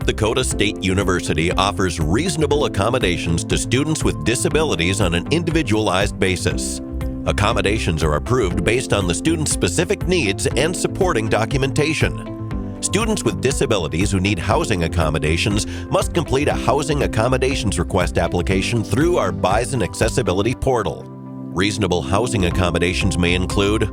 South Dakota State University offers reasonable accommodations to students with disabilities on an individualized basis. Accommodations are approved based on the student's specific needs and supporting documentation. Students with disabilities who need housing accommodations must complete a housing accommodations request application through our Bison Accessibility portal. Reasonable housing accommodations may include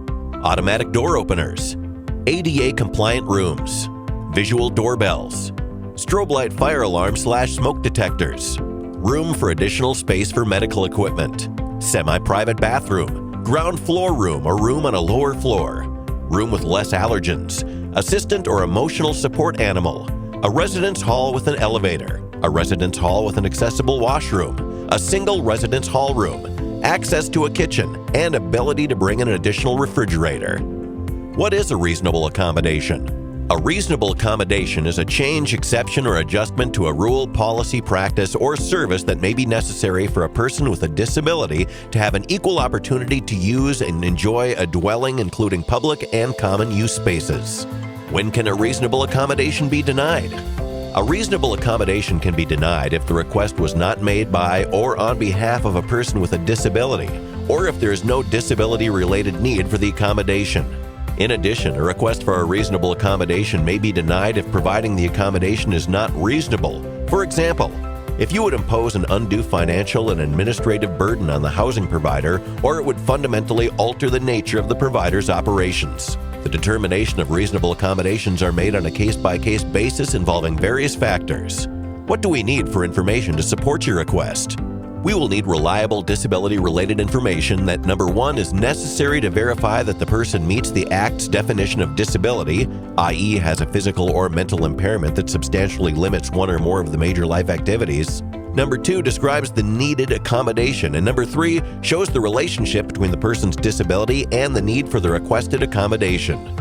automatic door openers, ADA-compliant rooms, visual doorbells, strobe light fire alarm/smoke detectors, room for additional space for medical equipment, semi-private bathroom, ground floor room or room on a lower floor, room with less allergens, assistant or emotional support animal, a residence hall with an elevator, a residence hall with an accessible washroom, a single residence hall room, access to a kitchen, and ability to bring in an additional refrigerator. What is a reasonable accommodation? A reasonable accommodation is a change, exception, or adjustment to a rule, policy, practice, or service that may be necessary for a person with a disability to have an equal opportunity to use and enjoy a dwelling, including public and common use spaces. When can a reasonable accommodation be denied? A reasonable accommodation can be denied if the request was not made by or on behalf of a person with a disability, or if there is no disability-related need for the accommodation. In addition, a request for a reasonable accommodation may be denied if providing the accommodation is not reasonable. For example, if you would impose an undue financial and administrative burden on the housing provider, or it would fundamentally alter the nature of the provider's operations. The determination of reasonable accommodations are made on a case-by-case basis involving various factors. What do we need for information to support your request? We will need reliable disability-related information that, number one, is necessary to verify that the person meets the Act's definition of disability, i.e. has a physical or mental impairment that substantially limits one or more of the major life activities. Number two, describes the needed accommodation. And number three, shows the relationship between the person's disability and the need for the requested accommodation.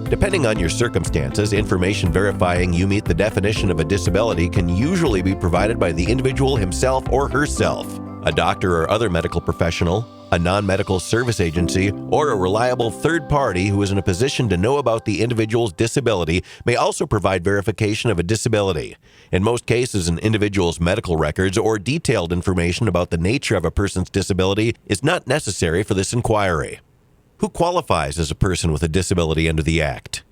Depending on your circumstances, information verifying you meet the definition of a disability can usually be provided by the individual himself or herself, a doctor or other medical professional, a non-medical service agency, or a reliable third party who is in a position to know about the individual's disability may also provide verification of a disability. In most cases, an individual's medical records or detailed information about the nature of a person's disability is not necessary for this inquiry. Who qualifies as a person with a disability under the Act?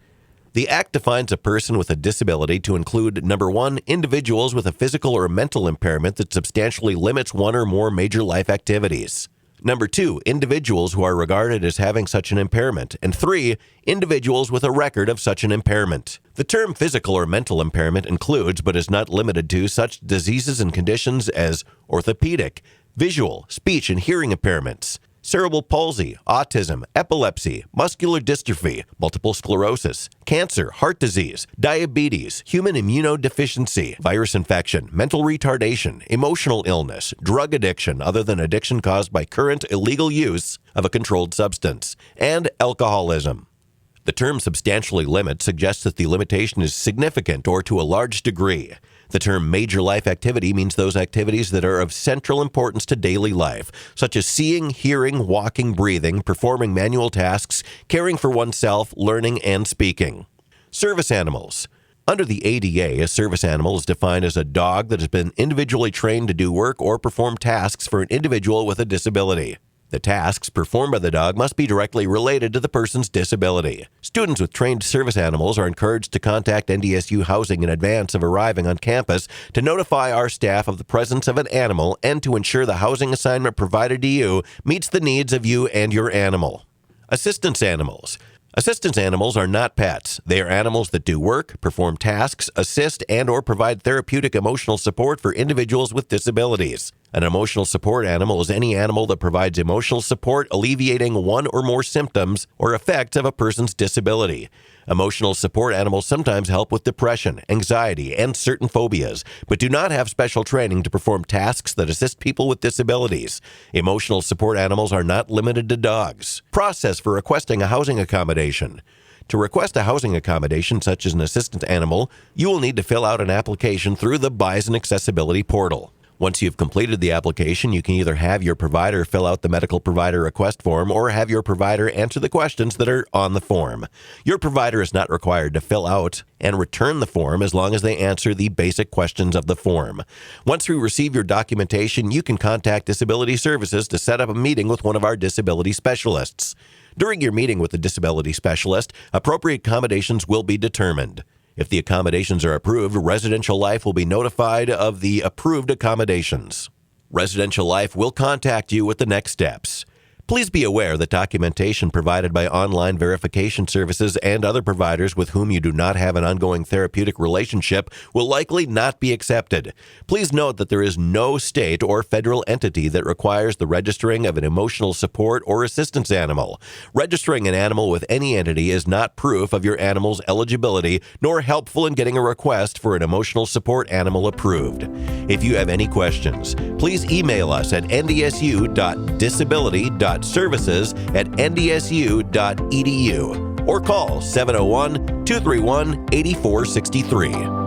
The Act defines a person with a disability to include, number one, individuals with a physical or mental impairment that substantially limits one or more major life activities. Number two, individuals who are regarded as having such an impairment. And three, individuals with a record of such an impairment. The term physical or mental impairment includes, but is not limited to, such diseases and conditions as orthopedic, visual, speech, and hearing impairments, cerebral palsy, autism, epilepsy, muscular dystrophy, multiple sclerosis, cancer, heart disease, diabetes, human immunodeficiency, virus infection, mental retardation, emotional illness, drug addiction other than addiction caused by current illegal use of a controlled substance, and alcoholism. The term substantially limit suggests that the limitation is significant or to a large degree. The term major life activity means those activities that are of central importance to daily life, such as seeing, hearing, walking, breathing, performing manual tasks, caring for oneself, learning, and speaking. Service animals. Under the ADA, a service animal is defined as a dog that has been individually trained to do work or perform tasks for an individual with a disability. The tasks performed by the dog must be directly related to the person's disability. Students with trained service animals are encouraged to contact NDSU housing in advance of arriving on campus to notify our staff of the presence of an animal and to ensure the housing assignment provided to you meets the needs of you and your animal. Assistance animals. Assistance animals are not pets. They are animals that do work, perform tasks, assist, and/or provide therapeutic emotional support for individuals with disabilities. An emotional support animal is any animal that provides emotional support alleviating one or more symptoms or effects of a person's disability. Emotional support animals sometimes help with depression, anxiety, and certain phobias, but do not have special training to perform tasks that assist people with disabilities. Emotional support animals are not limited to dogs. Process for requesting a housing accommodation. To request a housing accommodation such as an assistant animal, you will need to fill out an application through the Bison Accessibility portal. Once you've completed the application, you can either have your provider fill out the medical provider request form or have your provider answer the questions that are on the form. Your provider is not required to fill out and return the form as long as they answer the basic questions of the form. Once we receive your documentation, you can contact Disability Services to set up a meeting with one of our disability specialists. During your meeting with the disability specialist, appropriate accommodations will be determined. If the accommodations are approved, Residential Life will be notified of the approved accommodations. Residential Life will contact you with the next steps. Please be aware that documentation provided by online verification services and other providers with whom you do not have an ongoing therapeutic relationship will likely not be accepted. Please note that there is no state or federal entity that requires the registering of an emotional support or assistance animal. Registering an animal with any entity is not proof of your animal's eligibility, nor helpful in getting a request for an emotional support animal approved. If you have any questions, please email us at ndsu.disability.services@ndsu.edu or call 701-231-8463.